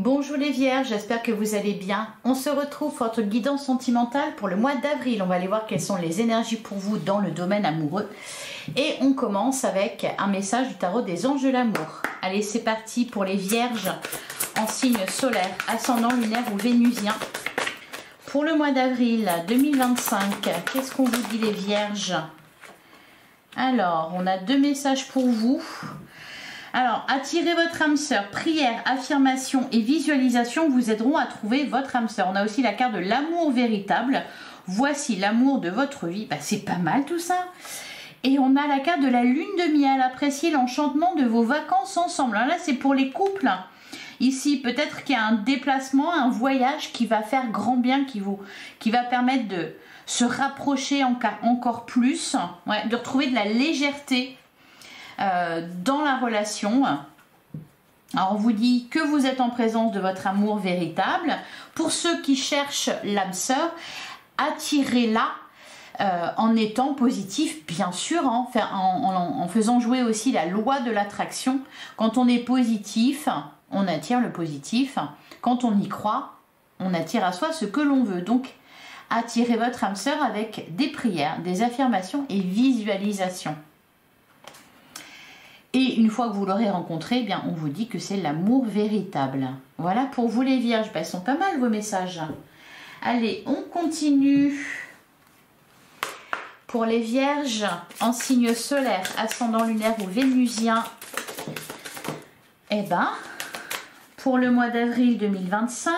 Bonjour les vierges, j'espère que vous allez bien. On se retrouve pour votre guidance sentimentale pour le mois d'avril. On va aller voir quelles sont les énergies pour vous dans le domaine amoureux. Et on commence avec un message du tarot des anges de l'amour. Allez, c'est parti pour les vierges en signe solaire, ascendant lunaire ou vénusien. Pour le mois d'avril 2025, qu'est-ce qu'on vous dit les vierges? Alors, on a deux messages pour vous. Alors, attirez votre âme sœur. Prière, affirmation et visualisation vous aideront à trouver votre âme sœur. On a aussi la carte de l'amour véritable. Voici l'amour de votre vie. Bah, c'est pas mal tout ça. Et on a la carte de la lune de miel. Appréciez l'enchantement de vos vacances ensemble. Alors là, c'est pour les couples. Ici, peut-être qu'il y a un déplacement, un voyage qui va faire grand bien, qui va permettre de se rapprocher encore plus, ouais, de retrouver de la légèreté dans la relation. Alors on vous dit que vous êtes en présence de votre amour véritable. Pour ceux qui cherchent l'âme sœur, attirez-la en étant positif, bien sûr, hein, en faisant jouer aussi la loi de l'attraction. Quand on est positif, on attire le positif. Quand on y croit, on attire à soi ce que l'on veut. Donc attirez votre âme sœur avec des prières, des affirmations et visualisations. Et une fois que vous l'aurez rencontré, eh bien, on vous dit que c'est l'amour véritable. Voilà pour vous les vierges. Ben, ils sont pas mal vos messages. Allez, on continue. Pour les vierges en signe solaire, ascendant lunaire ou vénusien, eh ben, pour le mois d'avril 2025,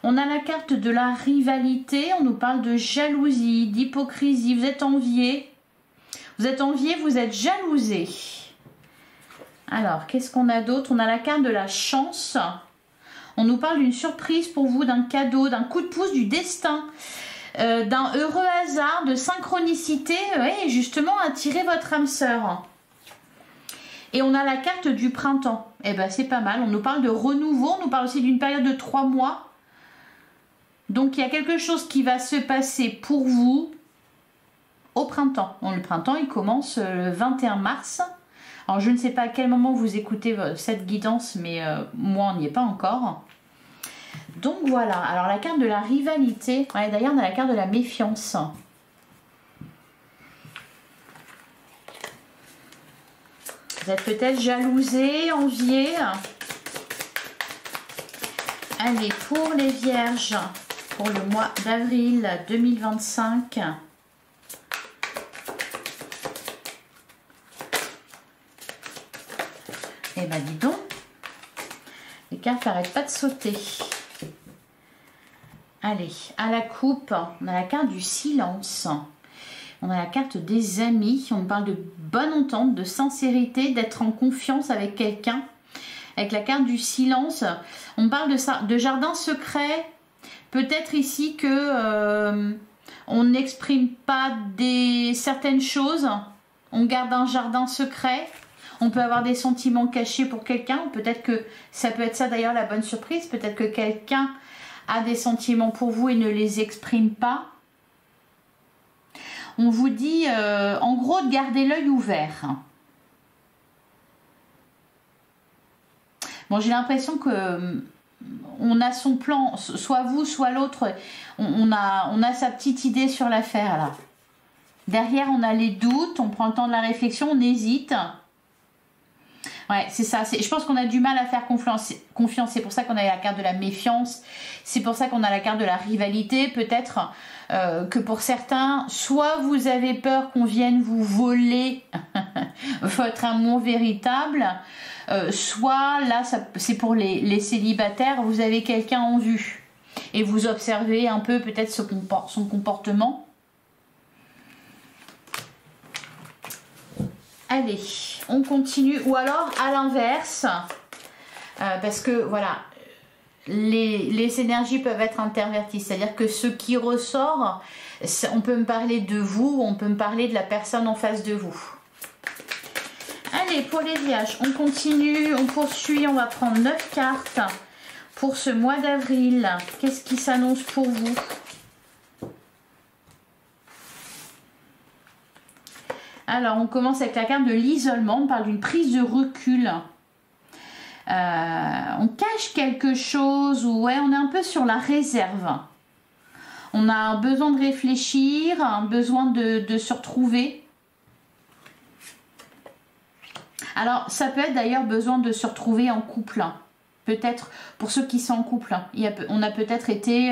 on a la carte de la rivalité. On nous parle de jalousie, d'hypocrisie. Vous êtes envié. Vous êtes envié, vous êtes jalousé. Alors, qu'est-ce qu'on a d'autre? On a la carte de la chance. On nous parle d'une surprise pour vous, d'un cadeau, d'un coup de pouce du destin, d'un heureux hasard, de synchronicité. Oui, justement, attirez votre âme sœur. Et on a la carte du printemps. Eh bien, c'est pas mal. On nous parle de renouveau. On nous parle aussi d'une période de 3 mois. Donc, il y a quelque chose qui va se passer pour vous au printemps. Bon, le printemps, il commence le 21 mars. Alors, je ne sais pas à quel moment vous écoutez cette guidance, mais moi, on n'y est pas encore. Donc, voilà. Alors, la carte de la rivalité. Ouais, d'ailleurs, on a la carte de la méfiance. Vous êtes peut-être jalousé, envié. Allez, pour les vierges, pour le mois d'avril 2025... Eh ben dis donc, les cartes n'arrêtent pas de sauter. Allez, à la coupe, on a la carte du silence. On a la carte des amis. On parle de bonne entente, de sincérité, d'être en confiance avec quelqu'un. Avec la carte du silence, on parle de jardin secret. Peut-être ici que on n'exprime pas certaines choses. On garde un jardin secret. On peut avoir des sentiments cachés pour quelqu'un. Peut-être que ça peut être ça d'ailleurs la bonne surprise. Peut-être que quelqu'un a des sentiments pour vous et ne les exprime pas. On vous dit en gros de garder l'œil ouvert. Bon, j'ai l'impression que on a son plan, soit vous, soit l'autre. On a sa petite idée sur l'affaire là. Derrière, on a les doutes. On prend le temps de la réflexion. On hésite. Ouais, c'est ça. Je pense qu'on a du mal à faire confiance. C'est pour ça qu'on a la carte de la méfiance. C'est pour ça qu'on a la carte de la rivalité. Peut-être que pour certains, soit vous avez peur qu'on vienne vous voler votre amour véritable, soit là, c'est pour les célibataires, vous avez quelqu'un en vue. Et vous observez un peu peut-être son comportement. Allez, on continue. Ou alors, à l'inverse, parce que, voilà, les énergies peuvent être interverties. C'est-à-dire que ce qui ressort, on peut me parler de vous, on peut me parler de la personne en face de vous. Allez, pour les vierges, on continue, on poursuit. On va prendre 9 cartes pour ce mois d'avril. Qu'est-ce qui s'annonce pour vous ? Alors, on commence avec la carte de l'isolement. On parle d'une prise de recul. On cache quelque chose ou ouais, on est un peu sur la réserve. On a besoin de réfléchir, un besoin de se retrouver. Alors, ça peut être d'ailleurs besoin de se retrouver en couple. Peut-être pour ceux qui sont en couple. On a peut-être été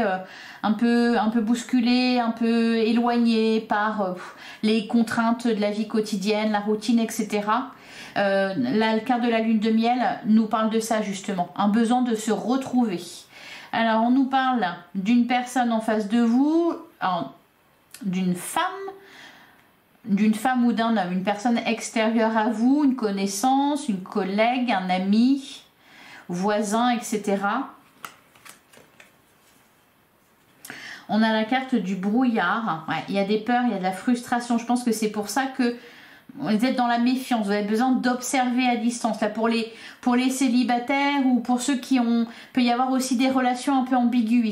un peu bousculé, un peu éloigné par les contraintes de la vie quotidienne, la routine, etc. Là, le carte de la lune de miel nous parle de ça justement. Un besoin de se retrouver. Alors, on nous parle d'une personne en face de vous, d'une femme ou d'un homme, une personne extérieure à vous, une connaissance, une collègue, un ami, voisin, etc. On a la carte du brouillard. Ouais, il y a des peurs, il y a de la frustration. Je pense que c'est pour ça que vous êtes dans la méfiance. Vous avez besoin d'observer à distance. Là, pour les célibataires ou pour ceux qui ont... peut y avoir aussi des relations un peu ambiguës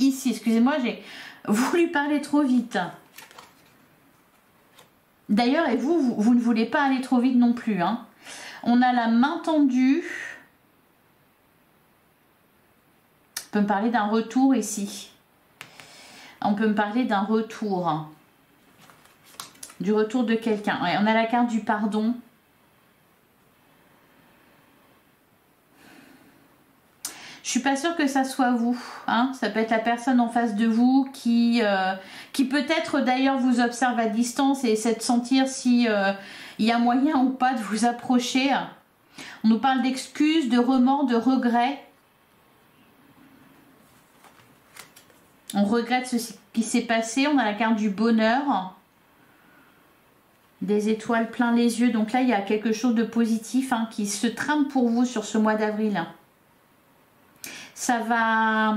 ici. Excusez-moi, j'ai voulu parler trop vite. D'ailleurs, et vous ne voulez pas aller trop vite non plus. Hein. On a la main tendue. On peut me parler d'un retour ici. On peut me parler d'un retour. Du retour de quelqu'un. Ouais, on a la carte du pardon. Je suis pas sûre que ça soit vous. Hein. Ça peut être la personne en face de vous qui peut-être d'ailleurs vous observe à distance et essaie de sentir si il y a moyen ou pas de vous approcher. On nous parle d'excuses, de remords, de regrets. On regrette ce qui s'est passé. On a la carte du bonheur. Des étoiles plein les yeux. Donc là, il y a quelque chose de positif hein, qui se trame pour vous sur ce mois d'avril. Ça va...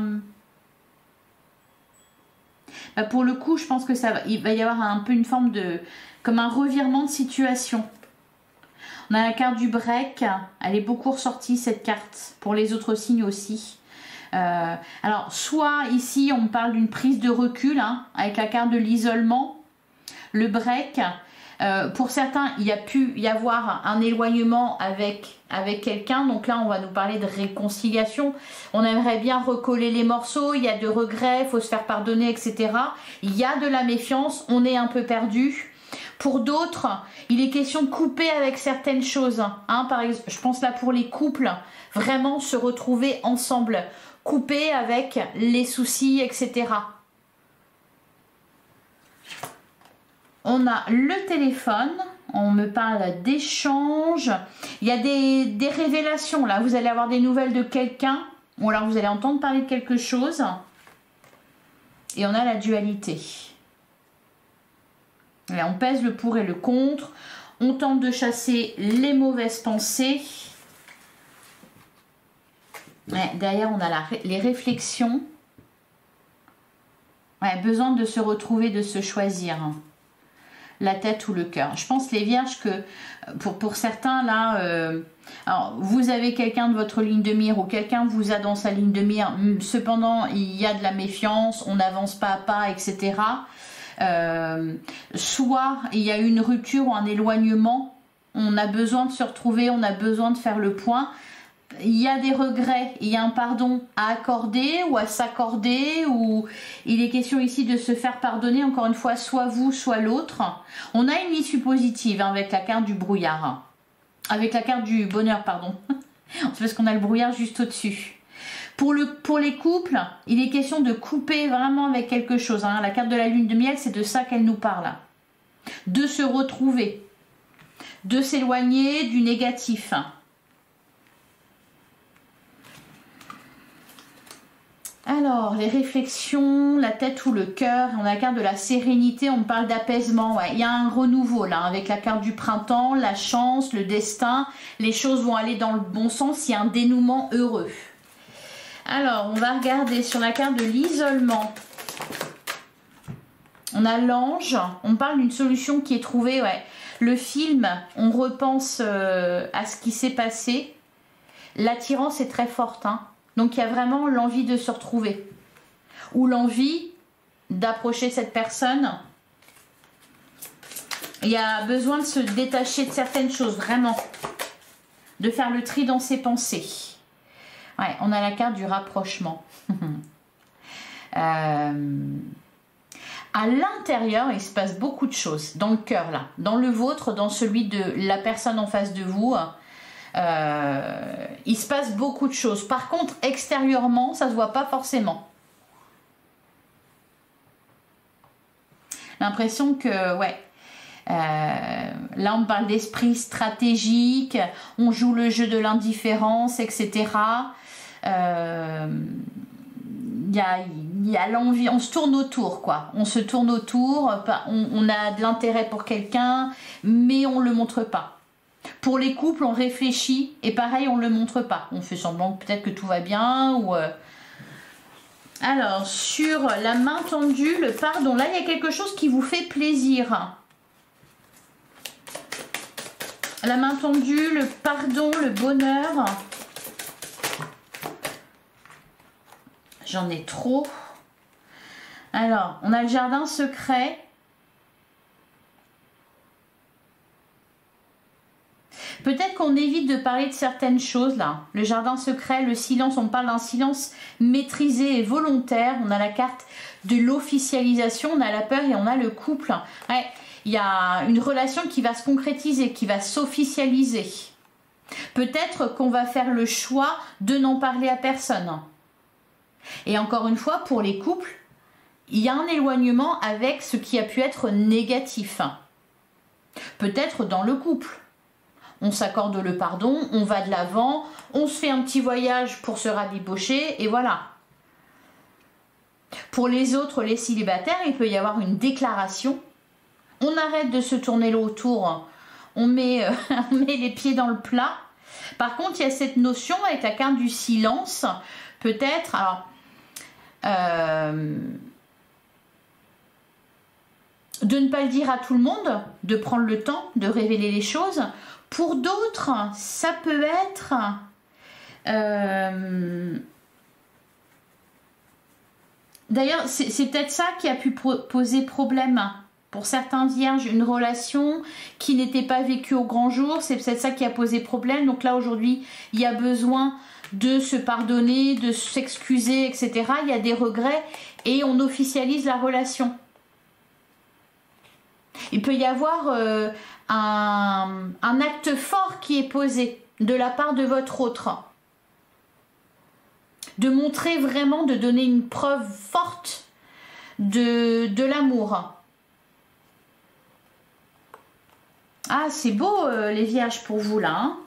Bah pour le coup, je pense que il va y avoir un peu une forme de... comme un revirement de situation. On a la carte du break. Elle est beaucoup ressortie, cette carte. Pour les autres signes aussi. Alors, soit ici, on parle d'une prise de recul, hein, avec la carte de l'isolement. Le break... pour certains, il y a pu y avoir un éloignement avec quelqu'un. Donc là, on va nous parler de réconciliation. On aimerait bien recoller les morceaux. Il y a de regrets, il faut se faire pardonner, etc. Il y a de la méfiance. On est un peu perdu. Pour d'autres, il est question de couper avec certaines choses. Hein, par exemple, je pense là pour les couples, vraiment se retrouver ensemble. Couper avec les soucis, etc. On a le téléphone, on me parle d'échanges, il y a des révélations là, vous allez avoir des nouvelles de quelqu'un, ou alors vous allez entendre parler de quelque chose. Et on a la dualité. Là, on pèse le pour et le contre, on tente de chasser les mauvaises pensées. Ouais, derrière on a les réflexions. Ouais, besoin de se retrouver, de se choisir. La tête ou le cœur. Je pense les vierges que pour certains là, alors vous avez quelqu'un de votre ligne de mire ou quelqu'un vous a dans sa ligne de mire, cependant il y a de la méfiance, on n'avance pas à pas, etc. Soit il y a une rupture ou un éloignement, on a besoin de se retrouver, on a besoin de faire le point. Il y a des regrets, il y a un pardon à accorder ou à s'accorder, ou il est question ici de se faire pardonner, encore une fois, soit vous, soit l'autre. On a une issue positive hein, avec la carte du brouillard, avec la carte du bonheur, pardon. C'est parce qu'on a le brouillard juste au-dessus. Pour les couples, il est question de couper vraiment avec quelque chose. Hein. La carte de la lune de miel, c'est de ça qu'elle nous parle. De se retrouver, de s'éloigner du négatif. Alors, les réflexions, la tête ou le cœur, on a la carte de la sérénité, on parle d'apaisement. Ouais. Il y a un renouveau là, avec la carte du printemps, la chance, le destin. Les choses vont aller dans le bon sens, il y a un dénouement heureux. Alors, on va regarder sur la carte de l'isolement. On a l'ange, on parle d'une solution qui est trouvée. Ouais. Le film, on repense à ce qui s'est passé. L'attirance est très forte, hein. Donc il y a vraiment l'envie de se retrouver ou l'envie d'approcher cette personne. Il y a besoin de se détacher de certaines choses, vraiment. de faire le tri dans ses pensées. Ouais, on a la carte du rapprochement. À l'intérieur, il se passe beaucoup de choses. Dans le cœur, là. Dans le vôtre, dans celui de la personne en face de vous. Il se passe beaucoup de choses. Par contre, extérieurement, ça ne se voit pas forcément. L'impression que, ouais. Là, on parle d'esprit stratégique. On joue le jeu de l'indifférence, etc. Il y a l'envie, on se tourne autour, quoi. On se tourne autour, on a de l'intérêt pour quelqu'un, mais on ne le montre pas. Pour les couples, on réfléchit, et pareil, on ne le montre pas. On fait semblant peut-être que tout va bien, ou... Alors, sur la main tendue, le pardon, là, il y a quelque chose qui vous fait plaisir. La main tendue, le pardon, le bonheur... J'en ai trop. Alors, on a le jardin secret. Peut-être qu'on évite de parler de certaines choses là. Le jardin secret, le silence, on parle d'un silence maîtrisé et volontaire. On a la carte de l'officialisation, on a la peur et on a le couple. Ouais, il y a une relation qui va se concrétiser, qui va s'officialiser. Peut-être qu'on va faire le choix de n'en parler à personne. Et encore une fois, pour les couples, il y a un éloignement avec ce qui a pu être négatif. Peut-être dans le couple. On s'accorde le pardon, on va de l'avant, on se fait un petit voyage pour se rabibocher, et voilà. Pour les autres, les célibataires, il peut y avoir une déclaration. On arrête de se tourner autour, on met les pieds dans le plat. Par contre, il y a cette notion avec la carte du silence, peut-être... alors de ne pas le dire à tout le monde, de prendre le temps de révéler les choses. Pour d'autres, ça peut être d'ailleurs, c'est peut-être ça qui a pu poser problème pour certains vierges, une relation qui n'était pas vécue au grand jour, c'est peut-être ça qui a posé problème. Donc là, aujourd'hui, il y a besoin de se pardonner, de s'excuser, etc. Il y a des regrets et on officialise la relation. Il peut y avoir un acte fort qui est posé de la part de votre autre. De montrer vraiment, de donner une preuve forte de l'amour. Ah, c'est beau les vierges pour vous là, hein.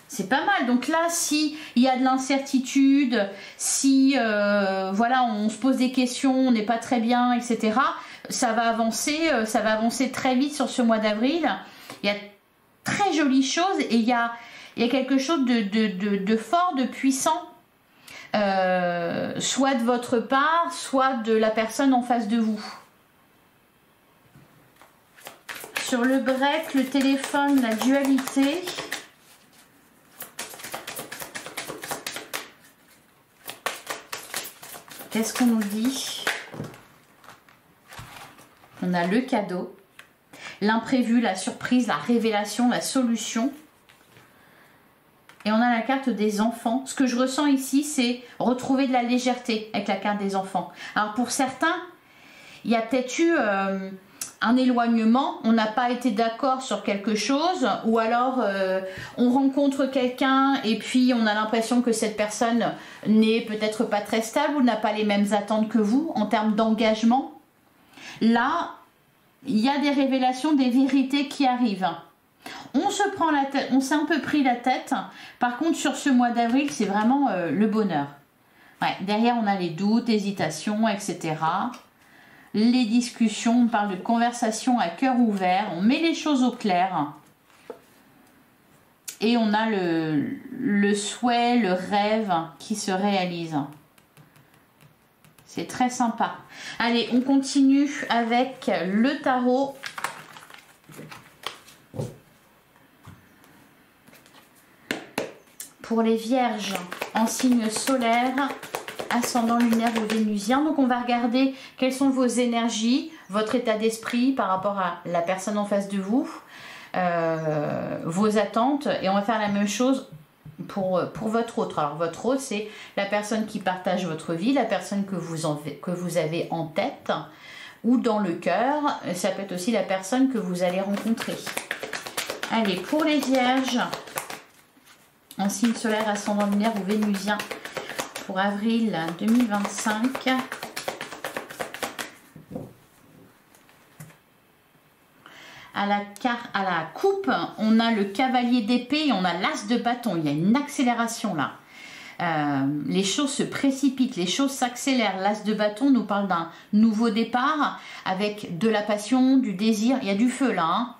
C'est pas mal. Donc là, si il y a de l'incertitude, si voilà, on se pose des questions, on n'est pas très bien, etc., ça va avancer très vite sur ce mois d'avril. Il y a très jolies choses et il y a quelque chose de fort, de puissant, soit de votre part, soit de la personne en face de vous. Sur le break, le téléphone, la dualité... Qu'est-ce qu'on nous dit? On a le cadeau, l'imprévu, la surprise, la révélation, la solution. Et on a la carte des enfants. Ce que je ressens ici, c'est retrouver de la légèreté avec la carte des enfants. Alors pour certains, il y a peut-être eu un éloignement, on n'a pas été d'accord sur quelque chose, ou alors on rencontre quelqu'un et puis on a l'impression que cette personne n'est peut-être pas très stable ou n'a pas les mêmes attentes que vous en termes d'engagement. Là, il y a des révélations, des vérités qui arrivent. On se prend la tête, on s'est un peu pris la tête. Par contre, sur ce mois d'avril, c'est vraiment le bonheur. Ouais, derrière, on a les doutes, hésitations, etc. Les discussions, on parle de conversation à cœur ouvert, on met les choses au clair. Et on a le souhait, le rêve qui se réalise. C'est très sympa. Allez, on continue avec le tarot. Pour les vierges en signe solaire, ascendant lunaire ou vénusien. Donc on va regarder quelles sont vos énergies, votre état d'esprit par rapport à la personne en face de vous. vos attentes. Et on va faire la même chose pour votre autre. Alors votre autre, c'est la personne qui partage votre vie, la personne que vous avez en tête ou dans le cœur. Ça peut être aussi la personne que vous allez rencontrer. Allez, pour les vierges, en signe solaire, ascendant lunaire ou vénusien, pour avril 2025. À la coupe, on a le cavalier d'épée et on a l'as de bâton. Il y a une accélération là. Les choses se précipitent, les choses s'accélèrent. L'as de bâton nous parle d'un nouveau départ avec de la passion, du désir. Il y a du feu là. Hein.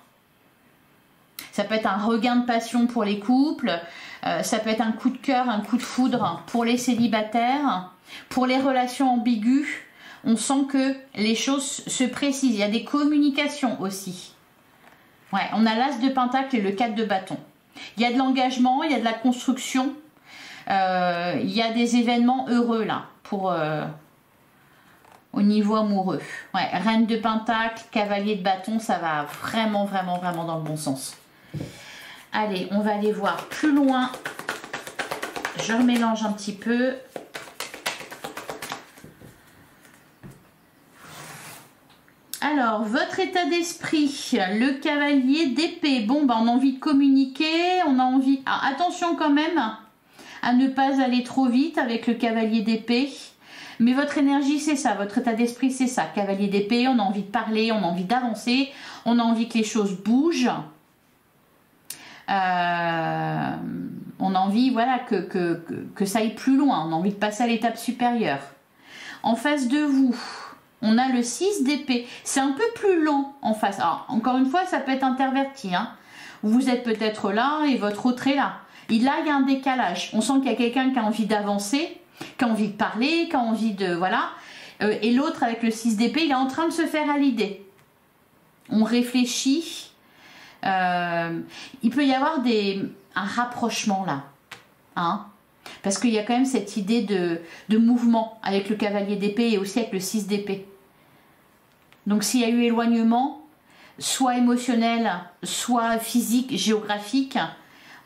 Ça peut être un regain de passion pour les couples. Ça peut être un coup de cœur, un coup de foudre pour les célibataires. Pour les relations ambiguës, on sent que les choses se précisent. Il y a des communications aussi. Ouais, on a l'as de pentacle et le 4 de bâton. Il y a de l'engagement, il y a de la construction. Il y a des événements heureux là pour au niveau amoureux. Ouais, reine de pentacle, cavalier de bâton, ça va vraiment dans le bon sens. Allez, on va aller voir plus loin. Je remélange un petit peu. Alors, votre état d'esprit, le cavalier d'épée. Bon, bah, on a envie de communiquer, on a envie... Alors, attention quand même à ne pas aller trop vite avec le cavalier d'épée. Mais votre énergie, c'est ça, votre état d'esprit, c'est ça. Cavalier d'épée, on a envie de parler, on a envie d'avancer, on a envie que les choses bougent. On a envie, voilà, que ça aille plus loin, on a envie de passer à l'étape supérieure. En face de vous... on a le 6 d'épée. C'est un peu plus lent en face. Alors, encore une fois, ça peut être interverti. Hein. Vous êtes peut-être là et votre autre est là. Et là, il y a un décalage. On sent qu'il y a quelqu'un qui a envie d'avancer, qui a envie de parler, qui a envie de... voilà. Et l'autre, avec le 6 d'épée, il est en train de se faire à l'idée. On réfléchit. Il peut y avoir un rapprochement là. Hein. Parce qu'il y a quand même cette idée de mouvement avec le cavalier d'épée et aussi avec le 6 d'épée. Donc s'il y a eu éloignement, soit émotionnel, soit physique, géographique,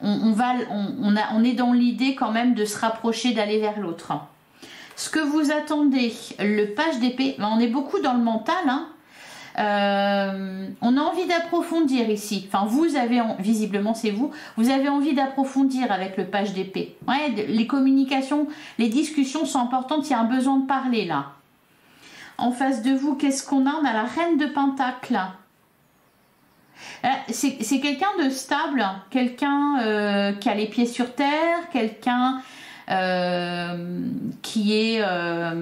on est dans l'idée quand même de se rapprocher, d'aller vers l'autre. Ce que vous attendez, le page d'épée, on est beaucoup dans le mental, hein. On a envie d'approfondir ici. Enfin, vous avez, visiblement c'est vous, vous avez envie d'approfondir avec le page d'épée. Ouais, les communications, les discussions sont importantes, il y a un besoin de parler là. En face de vous, qu'est-ce qu'on a? On a la reine de pentacle. C'est quelqu'un de stable, quelqu'un qui a les pieds sur terre, quelqu'un qui a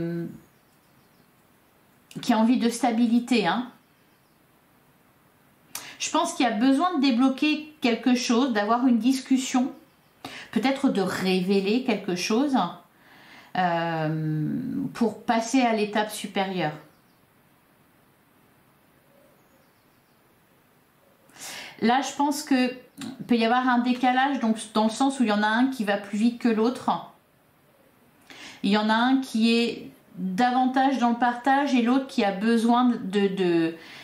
envie de stabilité, hein. Je pense qu'il y a besoin de débloquer quelque chose, d'avoir une discussion, peut-être de révéler quelque chose pour passer à l'étape supérieure. Là, je pense que peut y avoir un décalage, donc dans le sens où il y en a un qui va plus vite que l'autre. Il y en a un qui est davantage dans le partage et l'autre qui a besoin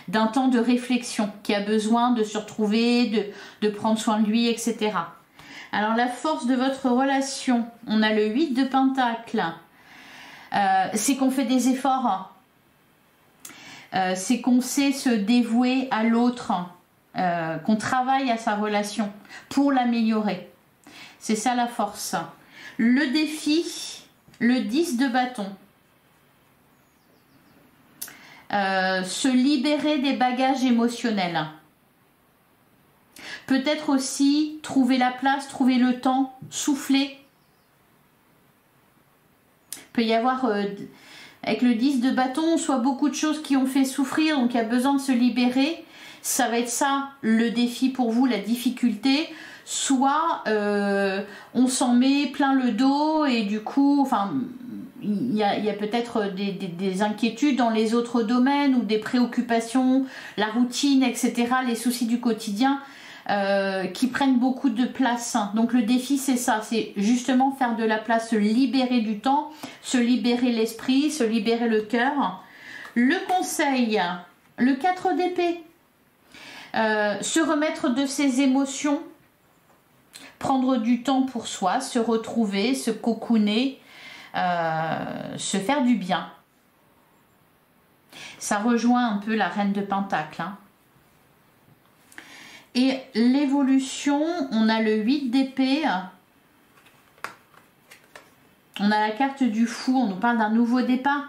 d'un temps de réflexion, qui a besoin de se retrouver, de prendre soin de lui, etc. Alors la force de votre relation, on a le 8 de pentacle, c'est qu'on fait des efforts, c'est qu'on sait se dévouer à l'autre, qu'on travaille à sa relation pour l'améliorer. C'est ça la force. Le défi, le 10 de bâton. Se libérer des bagages émotionnels. Peut-être aussi trouver la place, trouver le temps, souffler. Il peut y avoir, avec le 10 de bâton, soit beaucoup de choses qui ont fait souffrir, donc il y a besoin de se libérer. Ça va être ça le défi pour vous, la difficulté. Soit on s'en met plein le dos et du coup, enfin... il y a peut-être des inquiétudes dans les autres domaines ou des préoccupations, la routine, etc., les soucis du quotidien qui prennent beaucoup de place. Donc le défi, c'est ça, c'est justement faire de la place, se libérer du temps, se libérer l'esprit, se libérer le cœur. Le conseil, le 4 d'épée. Se remettre de ses émotions, prendre du temps pour soi, se retrouver, se cocooner, se faire du bien. Ça rejoint un peu la reine de Pentacle. Hein. Et l'évolution, on a le 8 d'épée. On a la carte du fou, on nous parle d'un nouveau départ.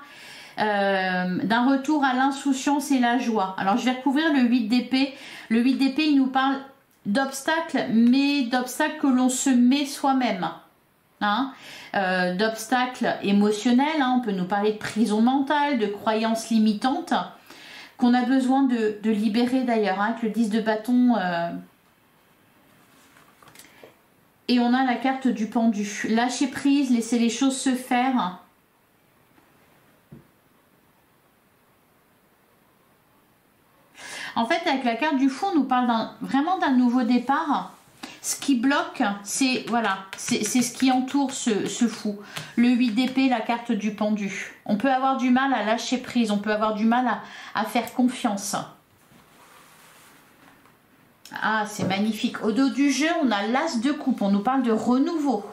D'un retour à l'insouciance et la joie. Alors je vais recouvrir le 8 d'épée. Le 8 d'épée, il nous parle d'obstacles, mais d'obstacles que l'on se met soi-même. Hein, d'obstacles émotionnels, hein, on peut nous parler de prison mentale, de croyances limitantes, qu'on a besoin de libérer d'ailleurs, hein, avec le 10 de bâton. Et on a la carte du pendu. Lâcher prise, laisser les choses se faire. En fait, avec la carte du fou, on nous parle vraiment d'un nouveau départ. Ce qui bloque, c'est voilà, c'est ce qui entoure ce fou. Le 8 d'épée, la carte du pendu. On peut avoir du mal à lâcher prise, on peut avoir du mal à faire confiance. Ah, c'est magnifique. Au dos du jeu, on a l'as de coupe, on nous parle de renouveau.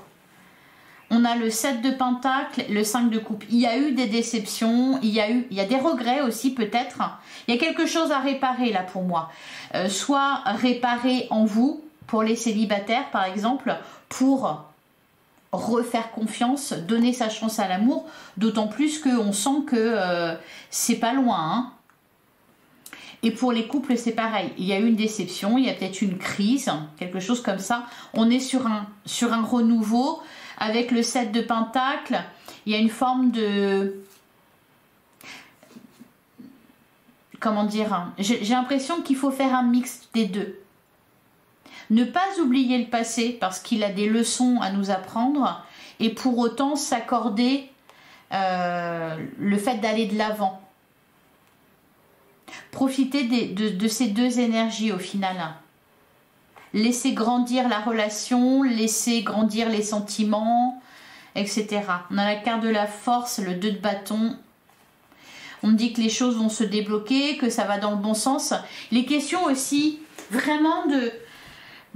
On a le 7 de pentacle, le 5 de coupe. Il y a eu des déceptions, il y a des regrets aussi peut-être. Il y a quelque chose à réparer là pour moi. Soit réparer en vous, pour les célibataires par exemple, pour refaire confiance, donner sa chance à l'amour. D'autant plus qu'on sent que c'est pas loin. Hein. Et pour les couples, c'est pareil. Il y a eu une déception, il y a peut-être une crise, quelque chose comme ça. On est sur un renouveau. Avec le 7 de pentacle, il y a une forme de... Comment dire? J'ai l'impression qu'il faut faire un mix des deux. Ne pas oublier le passé parce qu'il a des leçons à nous apprendre et pour autant s'accorder le fait d'aller de l'avant. Profiter de ces deux énergies au final. Laisser grandir la relation, laisser grandir les sentiments, etc. On a la carte de la force, le 2 de bâton. On me dit que les choses vont se débloquer, que ça va dans le bon sens. Les questions aussi, vraiment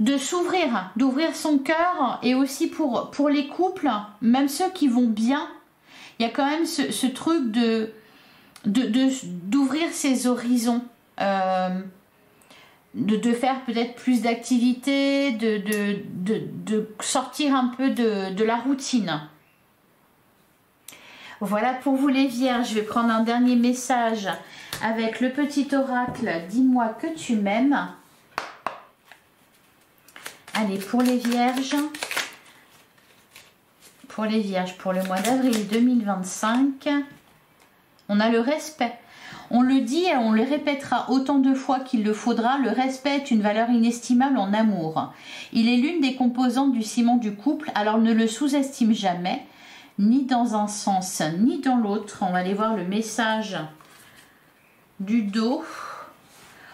de s'ouvrir, d'ouvrir son cœur. Et aussi pour les couples, même ceux qui vont bien, il y a quand même ce truc d'ouvrir ses horizons. De faire peut-être plus d'activités, de sortir un peu de la routine. Voilà pour vous les vierges. Je vais prendre un dernier message avec le petit oracle. Dis-moi que tu m'aimes. Allez, pour les vierges. Pour les vierges, pour le mois d'avril 2025, on a le respect. On le dit et on le répétera autant de fois qu'il le faudra, le respect est une valeur inestimable en amour. Il est l'une des composantes du ciment du couple, alors ne le sous-estime jamais, ni dans un sens, ni dans l'autre. On va aller voir le message du dos.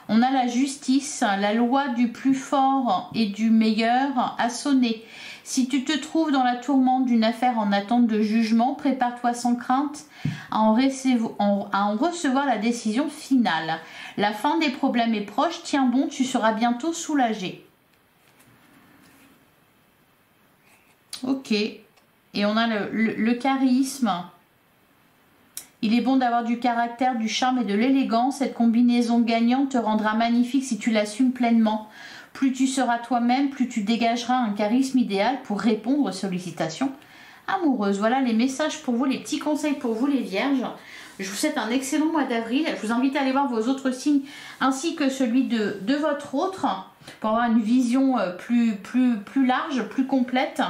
On a la justice, la loi du plus fort et du meilleur a sonné. Si tu te trouves dans la tourmente d'une affaire en attente de jugement, prépare-toi sans crainte à en recevoir la décision finale. La fin des problèmes est proche, tiens bon, tu seras bientôt soulagé. Ok, et on a le charisme. Il est bon d'avoir du caractère, du charme et de l'élégance. Cette combinaison gagnante te rendra magnifique si tu l'assumes pleinement. Plus tu seras toi-même, plus tu dégageras un charisme idéal pour répondre aux sollicitations amoureuses. Voilà les messages pour vous, les petits conseils pour vous les vierges. Je vous souhaite un excellent mois d'avril. Je vous invite à aller voir vos autres signes ainsi que celui de votre autre pour avoir une vision plus large, plus complète.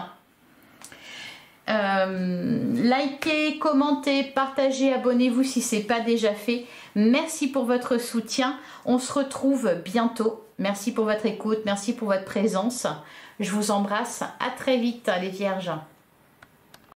Likez, commentez, partagez, abonnez-vous si ce n'est pas déjà fait. Merci pour votre soutien. On se retrouve bientôt. Merci pour votre écoute, merci pour votre présence. Je vous embrasse. À très vite les vierges.